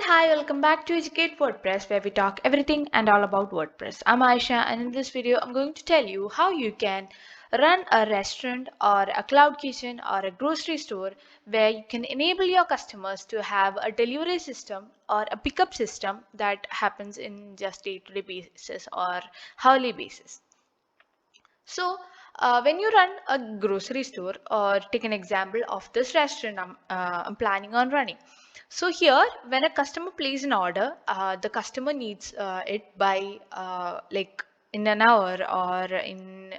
Hi, welcome back to Educate WordPress, where we talk everything and all about WordPress. I'm Aisha, and in this video, I'm going to tell you how you can run a restaurant or a cloud kitchen or a grocery store where you can enable your customers to have a delivery system or a pickup system that happens in just day-to-day basis or hourly basis. So, when you run a grocery store, or take an example of this restaurant I'm planning on running. So here, when a customer places an order, the customer needs it by like in an hour or in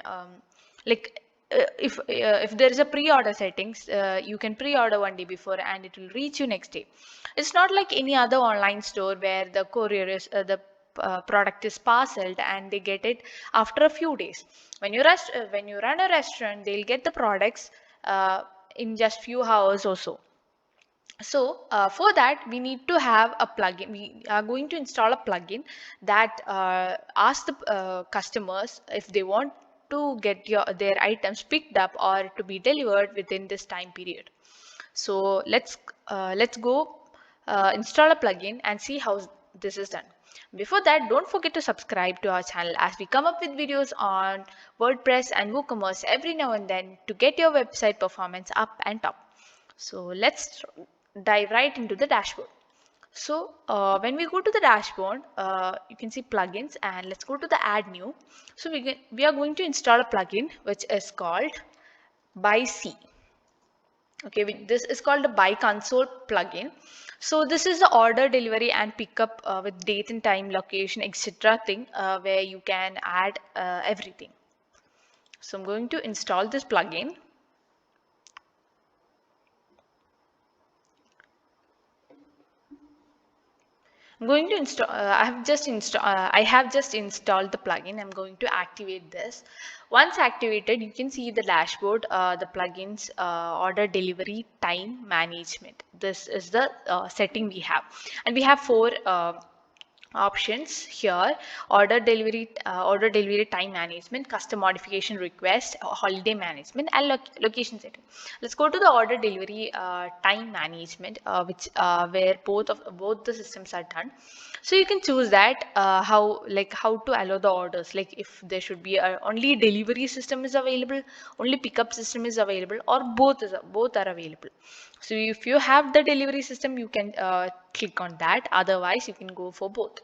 if there is a pre-order settings, you can pre-order one day before and it will reach you next day. It's not like any other online store where the courier is the product is parceled and they get it after a few days. When you run a restaurant, they'll get the products in just few hours or so. So for that, we need to have a plugin. We are going to install a plugin that asks the customers if they want to get their items picked up or to be delivered within this time period. So let's go install a plugin and see how this is done. Before that, don't forget to subscribe to our channel as we come up with videos on WordPress and WooCommerce every now and then to get your website performance up and top. So let's dive right into the dashboard. So when we go to the dashboard, you can see plugins, and let's go to the add new. So we are going to install a plugin which is called BuyC. Okay, this is called the Buy Console plugin. So this is the order, delivery, and pickup with date and time, location, etc. thing where you can add everything. So I'm going to install this plugin. I'm going to install. I have just installed the plugin. I'm going to activate this. Once activated, you can see the dashboard, the plugins, order delivery time management. This is the setting we have, and we have four options here: order delivery time management, custom modification request, holiday management, and location setting. Let's go to the order delivery time management, which where both the systems are done. So you can choose that how to allow the orders, like if there should be only delivery system is available, only pickup system is available, or both are available. So if you have the delivery system, you can click on that. Otherwise, you can go for both.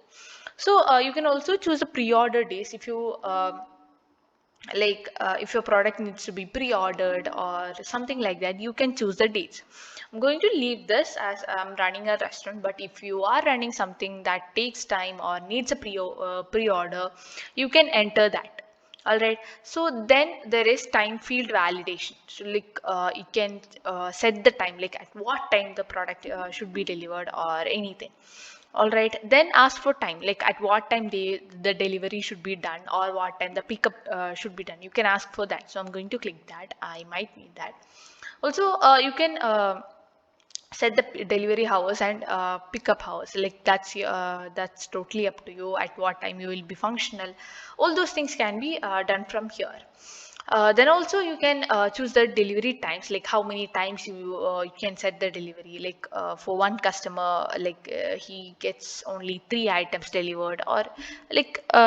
So you can also choose a pre-order days if you if your product needs to be pre-ordered or something like that. You can choose the dates. I'm going to leave this as I'm running a restaurant, but if you are running something that takes time or needs a pre-order, you can enter that. All right, so then there is time field validation. So like you can set the time, like at what time the product should be delivered or anything. All right, then ask for time, like at what time the delivery should be done or what time the pickup should be done. You can ask for that. So I'm going to click that. I might need that. Also, you can set the delivery hours and pickup hours. Like that's totally up to you at what time you will be functional. All those things can be done from here. Then also you can choose the delivery times, like how many times you can set the delivery. Like for one customer, he gets only 3 items delivered, or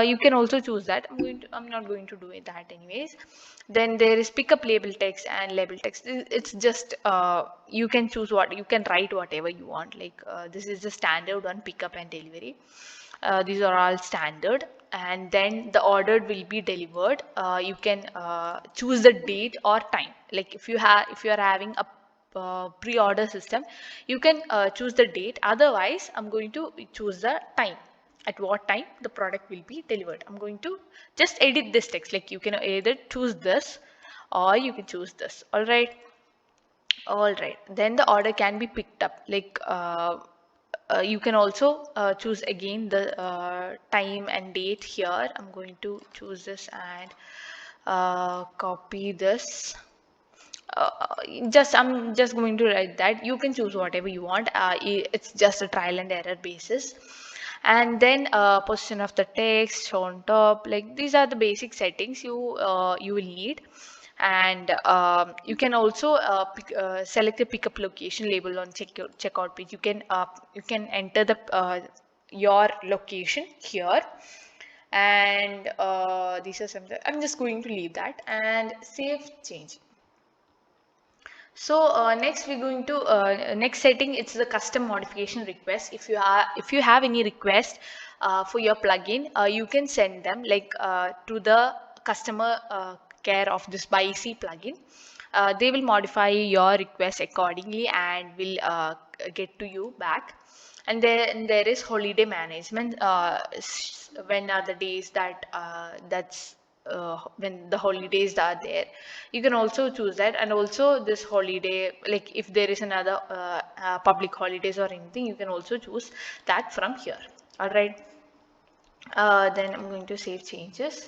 you can also choose that. I'm not going to do it that anyways. Then there is pickup label text and label text. It's just you can choose what you can write whatever you want. Like this is the standard one, pickup and delivery. These are all standard, and then the order will be delivered. You can choose the date or time. Like if you are having a pre-order system, you can choose the date. Otherwise, I'm going to choose the time, at what time the product will be delivered. I'm going to just edit this text. Like you can either choose this or you can choose this. All right, then the order can be picked up. You can also choose again the time and date here. I'm going to choose this and copy this. I'm just going to write that. You can choose whatever you want. It's just a trial and error basis. And then position of the text show on top. Like these are the basic settings you will need. And you can also select the pickup location label on checkout page. You can enter the your location here, and these are some. I'm just going to leave that and save change. So next we're going to next setting, it's the custom modification request. If you have any request for your plugin, you can send them like to the customer care of this BuyEasy plugin. They will modify your request accordingly and will get to you back. And there is holiday management. When are the days that's when the holidays are there, you can also choose that. And also this holiday, like if there is another public holidays or anything, you can also choose that from here. All right. Then I'm going to save changes.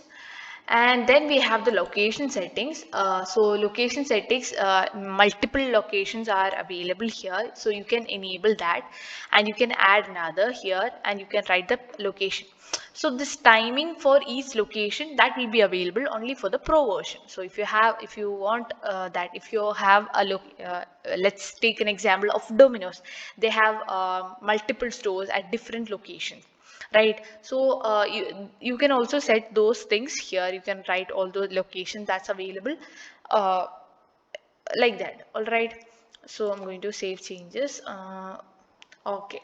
And then we have the location settings. So location settings, multiple locations are available here. So you can enable that, and you can add another here, and you can write the location. So this timing for each location, that will be available only for the pro version. So if you want that, if you have a look, let's take an example of Domino's. They have multiple stores at different locations, right? So you can also set those things here. You can write all those locations that's available uh, like that. All right. So I'm going to save changes. Okay,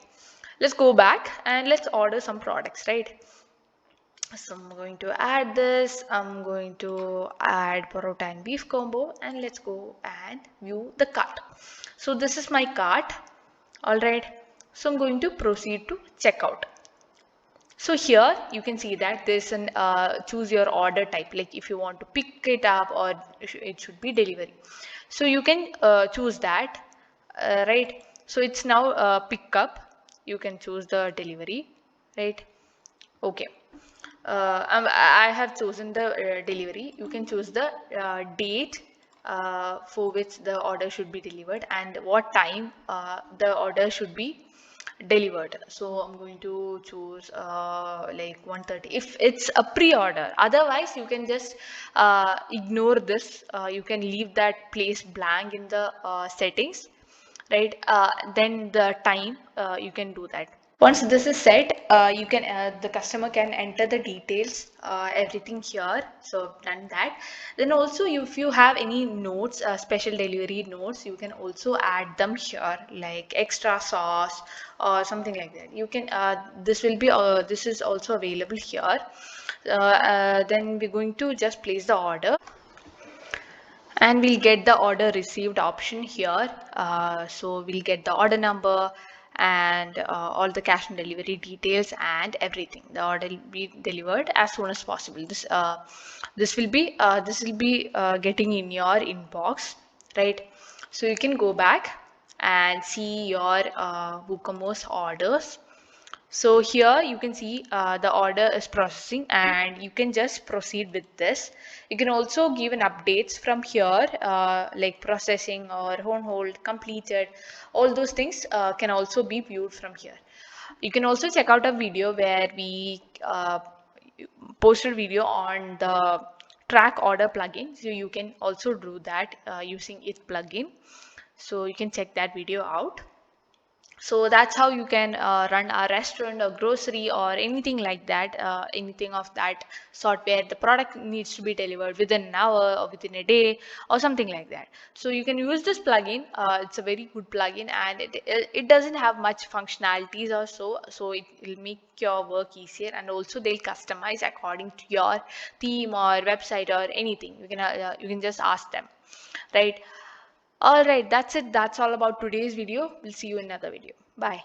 let's go back and let's order some products, right? So I'm going to add this. I'm going to add parota and beef combo, and let's go and view the cart. So this is my cart. All right. So I'm going to proceed to checkout. So here you can see that there's an choose your order type, like if you want to pick it up or it should be delivery. So you can choose that, right? So it's now pick up. You can choose the delivery, right? Okay. I have chosen the delivery. You can choose the date for which the order should be delivered and what time the order should be delivered. So I'm going to choose like 1:30 if it's a pre-order. Otherwise you can just ignore this. You can leave that place blank in the settings, right? Then the time, you can do that. Once this is set, you can the customer can enter the details, everything here. So I've done that. Then also, if you have any notes, special delivery notes, you can also add them here, like extra sauce or something like that. You can this is also available here. Then we're going to just place the order, and we'll get the order received option here. So we'll get the order number and all the cash and delivery details and everything. The order will be delivered as soon as possible. This will be getting in your inbox, right? So you can go back and see your WooCommerce orders. So here you can see the order is processing, and you can just proceed with this. You can also give an updates from here, like processing or on hold, completed. All those things can also be viewed from here. You can also check out a video where we posted video on the track order plugin. So you can also do that using its plugin. So you can check that video out. So that's how you can run a restaurant or grocery or anything like that, anything of that sort where the product needs to be delivered within an hour or within a day or something like that. So you can use this plugin. It's a very good plugin, and it doesn't have much functionalities or so it will make your work easier, and also they'll customize according to your theme or website or anything. You can just ask them, right? All right, that's it. That's all about today's video. We'll see you in another video. Bye.